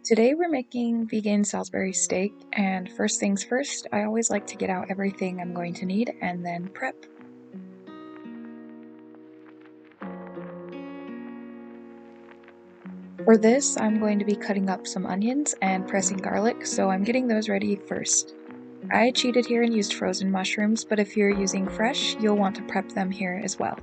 Today we're making vegan Salisbury steak, and first things first, I always like to get out everything I'm going to need and then prep. For this, I'm going to be cutting up some onions and pressing garlic, so I'm getting those ready first. I cheated here and used frozen mushrooms, but if you're using fresh, you'll want to prep them here as well.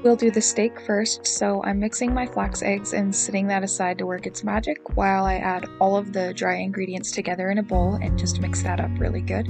We'll do the steak first, so I'm mixing my flax eggs and setting that aside to work its magic while I add all of the dry ingredients together in a bowl and just mix that up really good.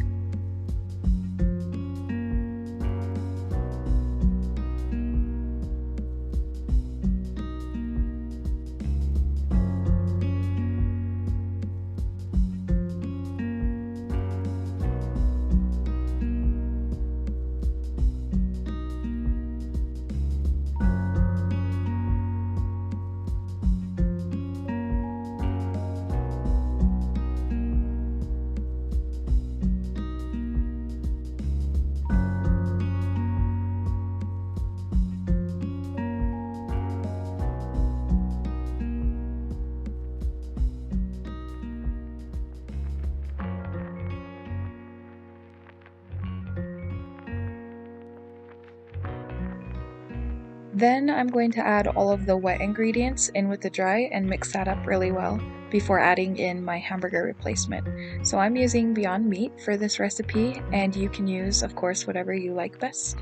Then I'm going to add all of the wet ingredients in with the dry and mix that up really well before adding in my hamburger replacement. So I'm using Beyond Meat for this recipe, and you can use, of course, whatever you like best.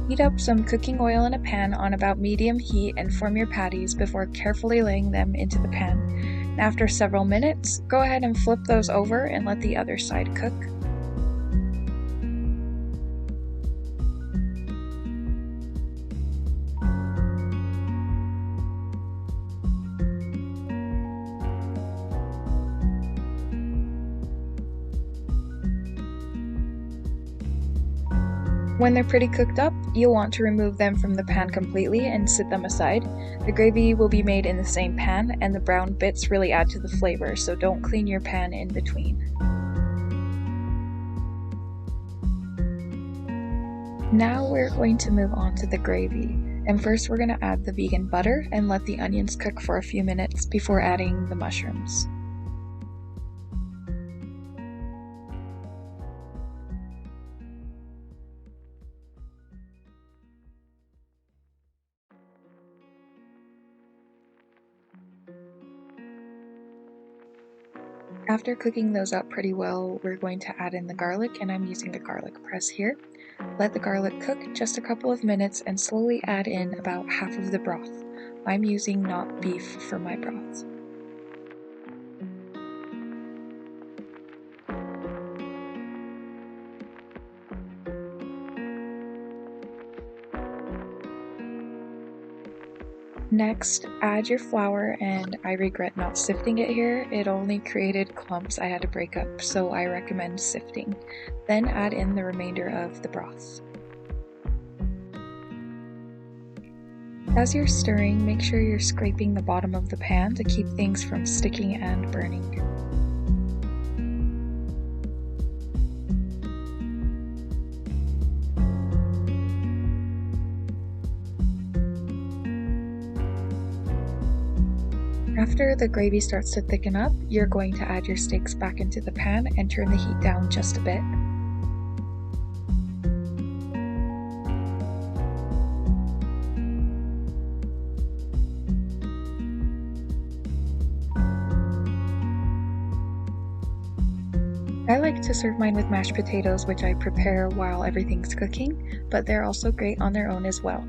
Heat up some cooking oil in a pan on about medium heat and form your patties before carefully laying them into the pan. And after several minutes, go ahead and flip those over and let the other side cook. When they're pretty cooked up, you'll want to remove them from the pan completely and set them aside. The gravy will be made in the same pan, and the brown bits really add to the flavor, so don't clean your pan in between. Now we're going to move on to the gravy, and first we're going to add the vegan butter and let the onions cook for a few minutes before adding the mushrooms. After cooking those up pretty well, we're going to add in the garlic, and I'm using a garlic press here. Let the garlic cook just a couple of minutes and slowly add in about half of the broth. I'm using not beef for my broth. Next, add your flour, and I regret not sifting it here. It only created clumps I had to break up, so I recommend sifting. Then add in the remainder of the broth. As you're stirring, make sure you're scraping the bottom of the pan to keep things from sticking and burning. After the gravy starts to thicken up, you're going to add your steaks back into the pan and turn the heat down just a bit. I like to serve mine with mashed potatoes, which I prepare while everything's cooking, but they're also great on their own as well.